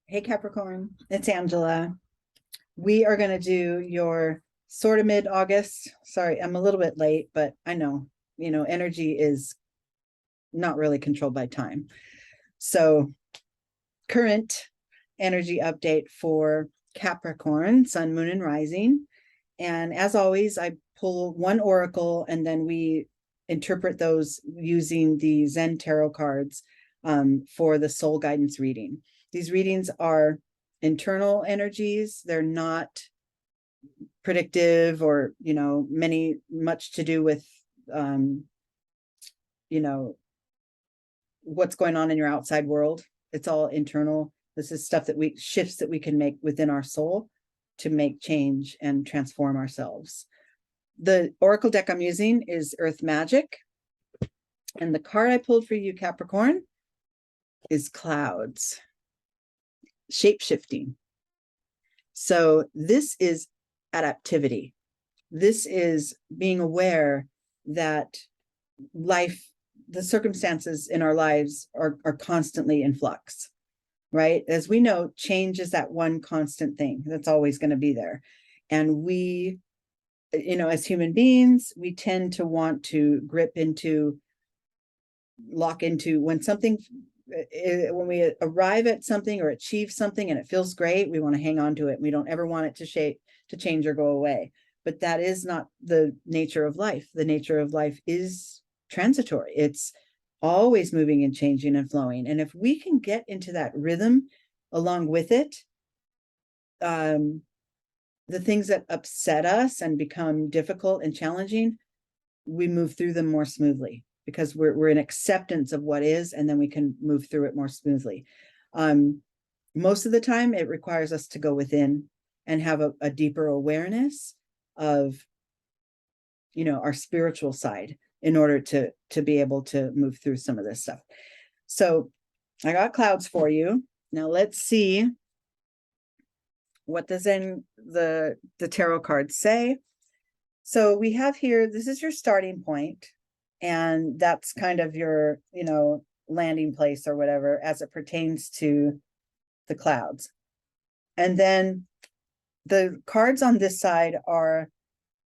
Hey Capricorn, it's Angela. We are going to do your sort of mid-August. Sorry, I'm a little bit late, but I know, energy is not really controlled by time. So, current energy update for Capricorn, Sun, Moon, and Rising. And as always, I pull one oracle and then we interpret those using the Zen Tarot cards for the soul guidance reading. These readings are internal energies. They're not predictive or, much to do with, you know, what's going on in your outside world. It's all internal. This is stuff shifts that we can make within our soul to make change and transform ourselves. The oracle deck I'm using is Earth Magic. And the card I pulled for you, Capricorn, is Clouds, shapeshifting. So this is adaptivity. This is being aware that life, the circumstances in our lives are constantly in flux, right? As we know, change is that one constant thing that's always going to be there. And we, as human beings, we tend to want to lock into when we arrive at something or achieve something and it feels great, we want to hang on to it. We don't ever want it to change or go away. But that is not the nature of life. The nature of life is transitory. It's always moving and changing and flowing. And if we can get into that rhythm along with it, the things that upset us and become difficult and challenging, we move through them more smoothly because we're in acceptance of what is, and then we can move through it more smoothly. Most of the time, it requires us to go within and have a deeper awareness of, our spiritual side in order to be able to move through some of this stuff. So I got clouds for you. Now let's see what the tarot cards say. So we have here, this is your starting point, and that's kind of your, landing place or whatever as it pertains to the clouds. And then the cards on this side are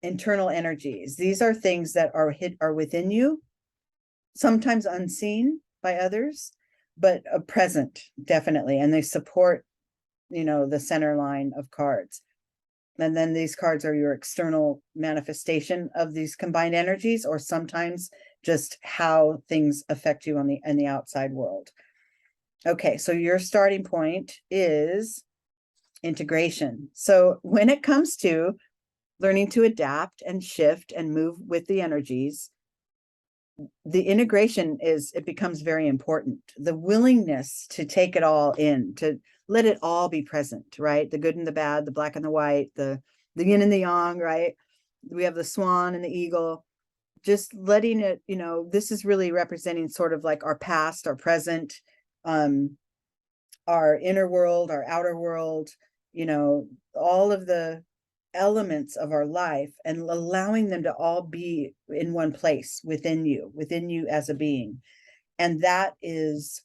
internal energies. These are things that are within you, sometimes unseen by others, but present, definitely. And they support, the center line of cards. And then these cards are your external manifestation of these combined energies, or sometimes just how things affect you in the outside world. Okay, so your starting point is integration. So when it comes to learning to adapt and shift and move with the energies, the integration it becomes very important. The willingness to take it all in, to let it all be present, right? The good and the bad, the black and the white, the yin and the yang, right? We have the swan and the eagle. Just letting it, this is really representing sort of like our past, our present, our inner world, our outer world, all of the elements of our life, and allowing them to all be in one place within you as a being. And that is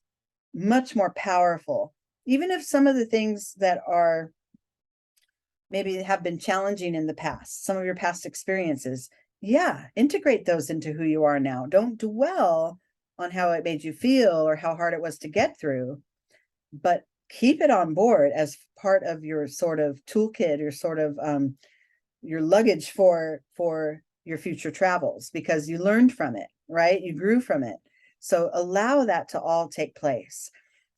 much more powerful. Even if some of the things that are maybe have been challenging in the past, some of your past experiences, integrate those into who you are now. Don't dwell on how it made you feel or how hard it was to get through, but keep it on board as part of your sort of toolkit, your sort of your luggage for your future travels, because you learned from it, right? You grew from it. So allow that to all take place.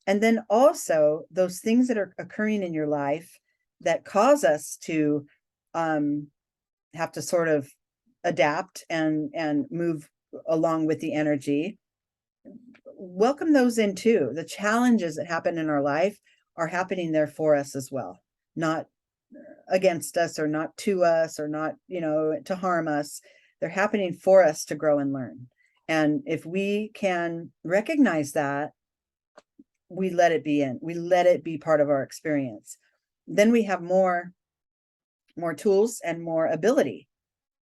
And then also those things that are occurring in your life that cause us to have to sort of adapt and move along with the energy. Welcome those in too. The challenges that happen in our life are happening there for us as well, not against us or not to us or not, to harm us. They're happening for us to grow and learn. And if we can recognize that, we let it be we let it be part of our experience. Then we have more tools and more ability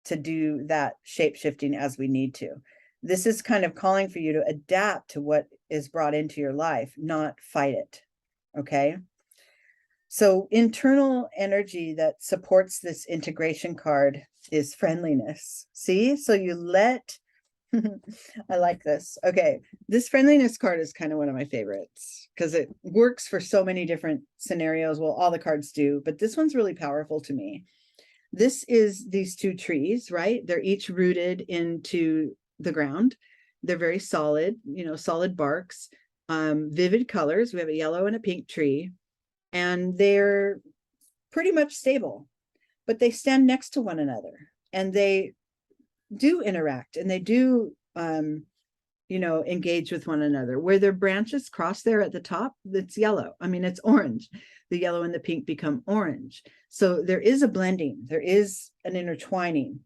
to do that shape shifting as we need to. This is kind of calling for you to adapt to what is brought into your life, not fight it. Okay. So internal energy that supports this integration card is friendliness. See, so you let, I like this. Okay, this friendliness card is kind of one of my favorites because it works for so many different scenarios. Well, all the cards do, but this one's really powerful to me. This is these two trees, right? They're each rooted into the ground. They're very solid, solid barks, vivid colors. We have a yellow and a pink tree, and they're pretty much stable, but they stand next to one another and they do interact and they do, engage with one another. Where their branches cross there at the top, it's yellow. I mean, it's orange. The yellow and the pink become orange. So there is a blending, there is an intertwining.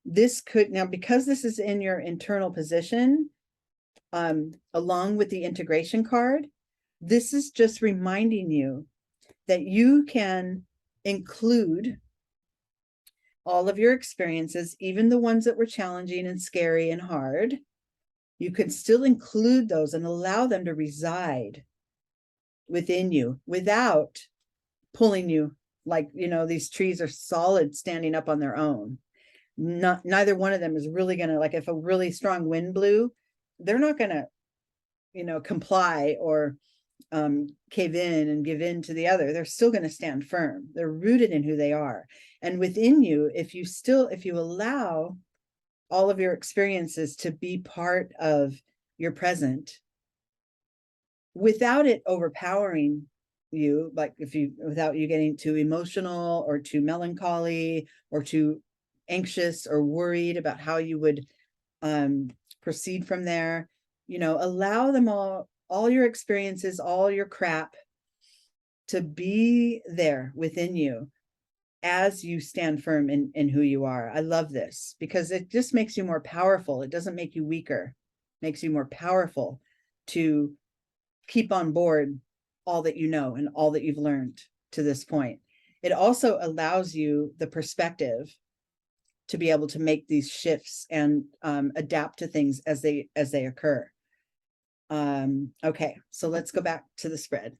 This could, now, because this is in your internal position, along with the integration card, this is just reminding you that you can include all of your experiences, even the ones that were challenging and scary and hard. You can still include those and allow them to reside within you without pulling you, like, these trees are solid standing up on their own. Neither one of them is really going to, like, if a really strong wind blew, they're not going to, comply or cave in and give in to the other. They're still going to stand firm. They're rooted in who they are. And within you, if you allow all of your experiences to be part of your present without it overpowering you, like without you getting too emotional or too melancholy or too anxious or worried about how you would proceed from there, allow them all your experiences, all your crap to be there within you as you stand firm in who you are. I love this because it just makes you more powerful. It doesn't make you weaker. It makes you more powerful to keep on board all that you know and all that you've learned to this point. It also allows you the perspective to be able to make these shifts and adapt to things as they occur. Okay, so let's go back to the spread.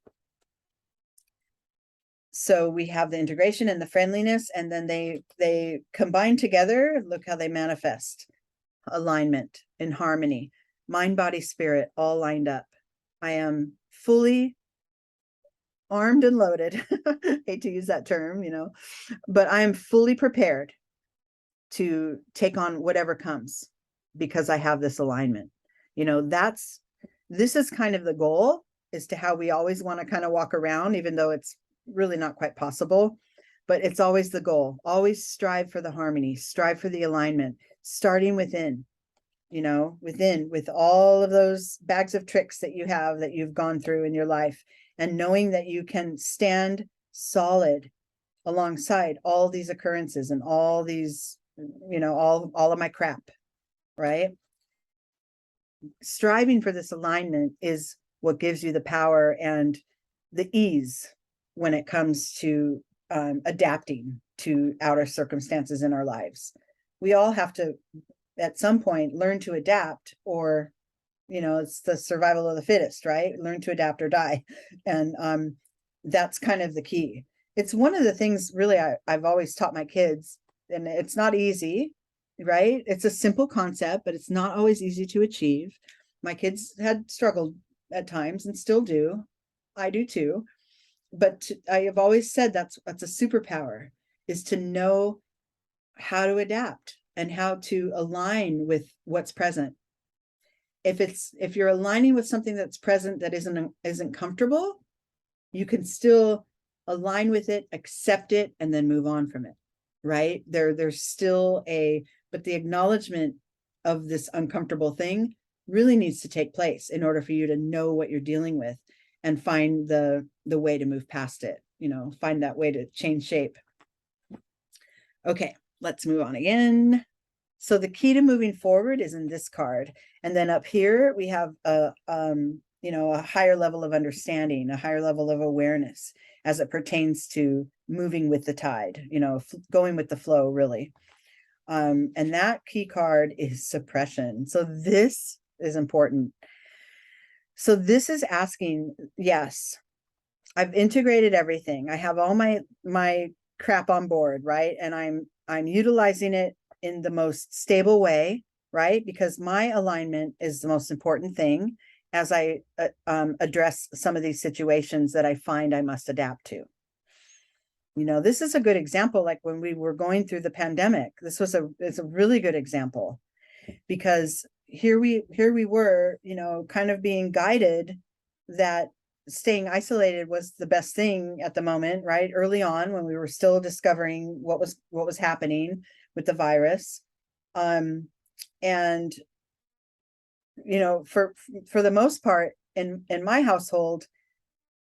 So we have the integration and the friendliness, and then they combine together. Look how they manifest. Alignment and harmony, mind, body, spirit, all lined up. I am fully armed and loaded. Hate to use that term, but I am fully prepared to take on whatever comes because I have this alignment. This is kind of the goal, as to how we always want to kind of walk around, even though it's really not quite possible, but it's always the goal. Always strive for the harmony, strive for the alignment, starting within, with all of those bags of tricks that you have, that you've gone through in your life, and knowing that you can stand solid alongside all these occurrences and all these, all of my crap, right? Striving for this alignment is what gives you the power and the ease when it comes to adapting to outer circumstances in our lives. We all have to, at some point, learn to adapt, or, it's the survival of the fittest, right? Learn to adapt or die. And that's kind of the key. It's one of the things really I've always taught my kids, and it's not easy, right? It's a simple concept, but it's not always easy to achieve. My kids had struggled at times and still do. I do too. But I have always said that's a superpower, is to know how to adapt and how to align with what's present. If you're aligning with something that's present that isn't comfortable, you can still align with it, accept it, and then move on from it, right? There's still but the acknowledgement of this uncomfortable thing really needs to take place in order for you to know what you're dealing with and find the way to move past it, find that way to change shape. Okay, let's move on again. So the key to moving forward is in this card. And then up here, we have a higher level of understanding, a higher level of awareness as it pertains to moving with the tide, going with the flow, really. And that key card is suppression. So this is important. So this is asking, yes, I've integrated everything. I have all my crap on board, right? And I'm utilizing it in the most stable way, right? Because my alignment is the most important thing as I address some of these situations that I find I must adapt to. You know, this is a good example. Like when we were going through the pandemic, it's a really good example, because here we were, you know, kind of being guided that staying isolated was the best thing at the moment, right? Early on, when we were still discovering what was happening with the virus. And you know, for the most part, in my household,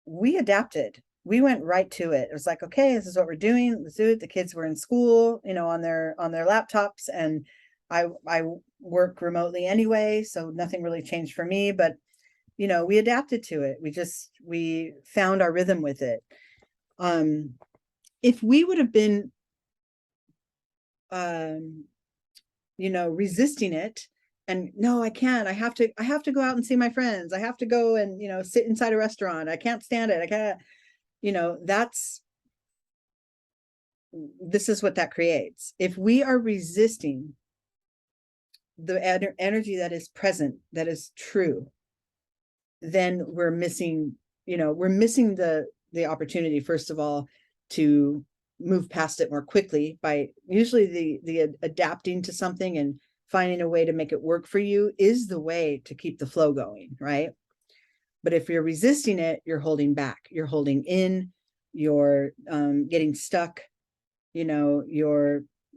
we adapted. We went right to it. It was like, okay, this is what we're doing. Let's do it. The kids were in school, you know, on their laptops, and I work remotely anyway, so nothing really changed for me. But you know, we adapted to it. We found our rhythm with it. If we would have been, you know, resisting it, and no, I can't, I have to go out and see my friends. I have to go and, you know, sit inside a restaurant. I can't stand it. I can't, you know, this is what that creates. If we are resisting the energy that is present, that is true, then we're missing, you know, we're missing the opportunity, first of all, to move past it more quickly by usually the adapting to something and finding a way to make it work for you is the way to keep the flow going, right? But if you're resisting it, you're holding back, you're holding in, you're getting stuck, you know,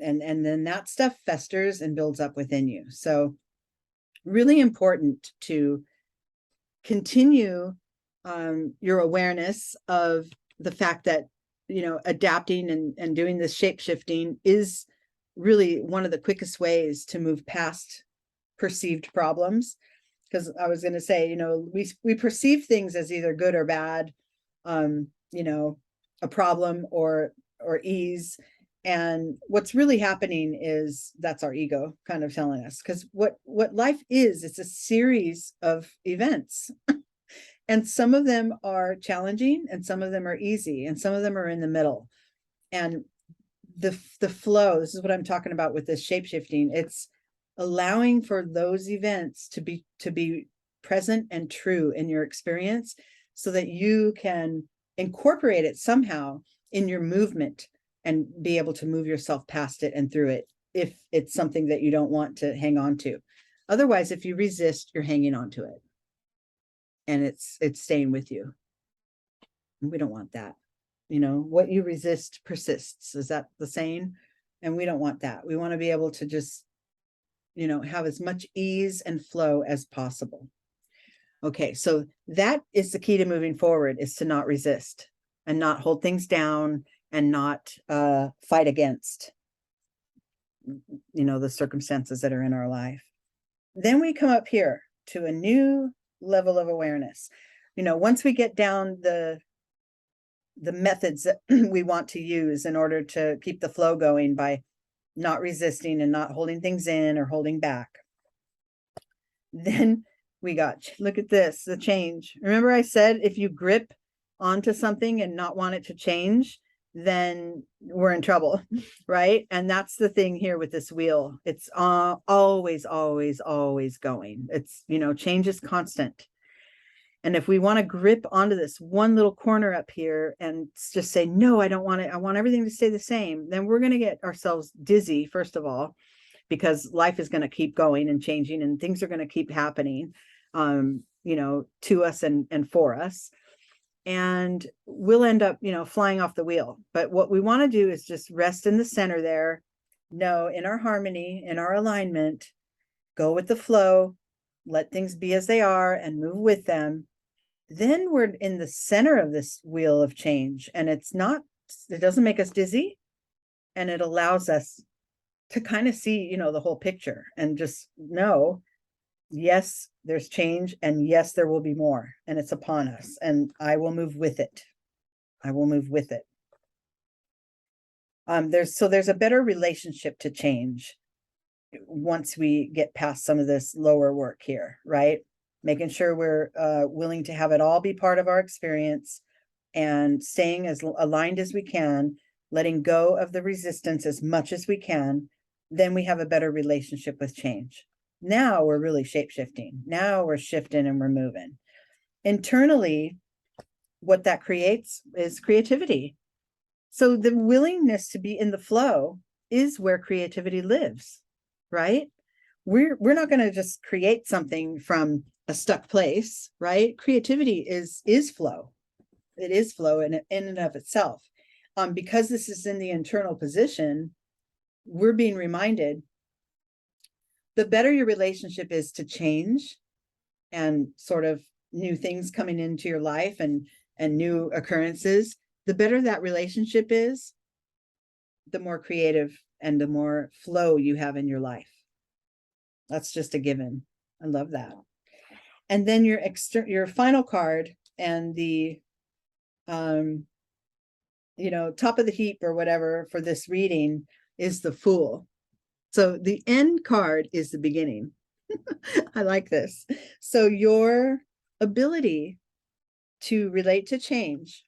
and then that stuff festers and builds up within you. So really important to continue your awareness of the fact that, you know, adapting and doing this shape shifting is really one of the quickest ways to move past perceived problems. Because I was going to say, you know, we perceive things as either good or bad, you know, a problem or ease. And what's really happening is that's our ego kind of telling us, because what life is, it's a series of events. And some of them are challenging and some of them are easy and some of them are in the middle. And the flow, this is what I'm talking about with this shape shifting. It's allowing for those events to be present and true in your experience, so that you can incorporate it somehow in your movement and be able to move yourself past it and through it, if it's something that you don't want to hang on to. Otherwise, if you resist, you're hanging on to it and it's staying with you. And we don't want that. You know, what you resist persists. Is that the saying? And we don't want that. We want to be able to just, you know, have as much ease and flow as possible. Okay, so that is the key to moving forward, is to not resist and not hold things down and not fight against, you know, the circumstances that are in our life. Then we come up here to a new level of awareness. You know, once we get down the methods that we want to use in order to keep the flow going by not resisting and not holding things in or holding back, then we got, look at this, the change. Remember I said, if you grip onto something and not want it to change, then we're in trouble, right? And that's the thing here with this wheel. It's always, always, always going. It's, you know, change is constant. And if we want to grip onto this one little corner up here and just say, no, I don't want it, I want everything to stay the same, then we're going to get ourselves dizzy, first of all, because life is going to keep going and changing and things are going to keep happening, you know, to us and for us. And we'll end up, you know, flying off the wheel. But what we want to do is just rest in the center there, know in our harmony, in our alignment, go with the flow, let things be as they are and move with them. Then we're in the center of this wheel of change, and it doesn't make us dizzy, and it allows us to kind of see, you know, the whole picture and just know, yes, there's change, and yes, there will be more, and it's upon us, and I will move with it. I will move with it. There's a better relationship to change once we get past some of this lower work here, right? Making sure we're willing to have it all be part of our experience, and staying as aligned as we can, letting go of the resistance as much as we can, then we have a better relationship with change. Now we're really shape-shifting. Now we're shifting and we're moving. Internally, what that creates is creativity. So the willingness to be in the flow is where creativity lives, right? We're not going to just create something from a stuck place, right? Creativity is flow. It is flow in and of itself. Because this is in the internal position, we're being reminded the better your relationship is to change and sort of new things coming into your life and new occurrences, the better that relationship is, the more creative and the more flow you have in your life. That's just a given. I love that. And then your final card and the top of the heap or whatever for this reading is the Fool. So the end card is the beginning. I like this. So your ability to relate to change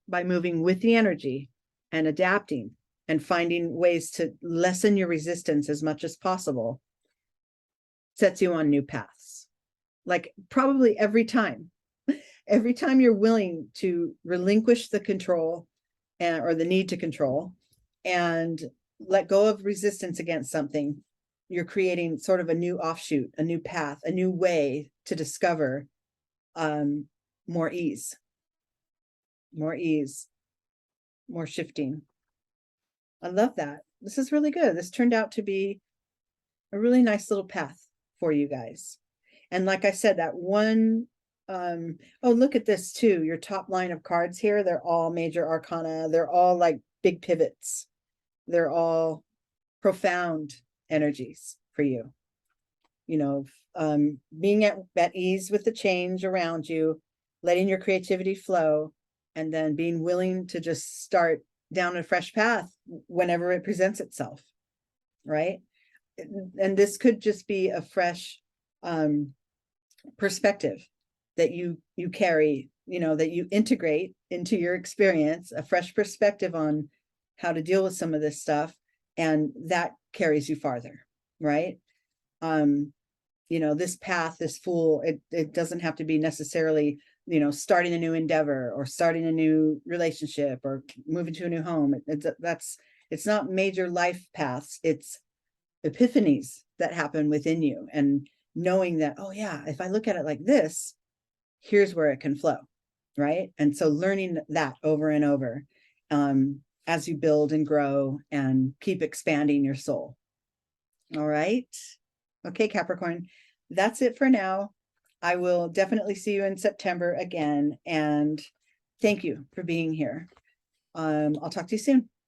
by moving with the energy and adapting and finding ways to lessen your resistance as much as possible sets you on new paths. Like probably every time you're willing to relinquish the control or the need to control and let go of resistance against something, you're creating sort of a new offshoot, a new path, a new way to discover more ease, more shifting. I love that. This is really good. This turned out to be a really nice little path for you guys. And like I said, that one, oh, look at this too. Your top line of cards here, they're all major arcana. They're all like big pivots. They're all profound energies for you. Being at ease with the change around you, letting your creativity flow, and then being willing to just start down a fresh path whenever it presents itself, right? And this could just be a fresh perspective that you carry, that you integrate into your experience, a fresh perspective on how to deal with some of this stuff, and that carries you farther, right? This path, this Fool, it doesn't have to be necessarily, starting a new endeavor or starting a new relationship or moving to a new home. It's not major life paths. It's epiphanies that happen within you, and knowing that, oh yeah, if I look at it like this, here's where it can flow, right? And so learning that over and over as you build and grow and keep expanding your soul. All right. Okay, Capricorn, that's it for now. I will definitely see you in September again. And thank you for being here. I'll talk to you soon.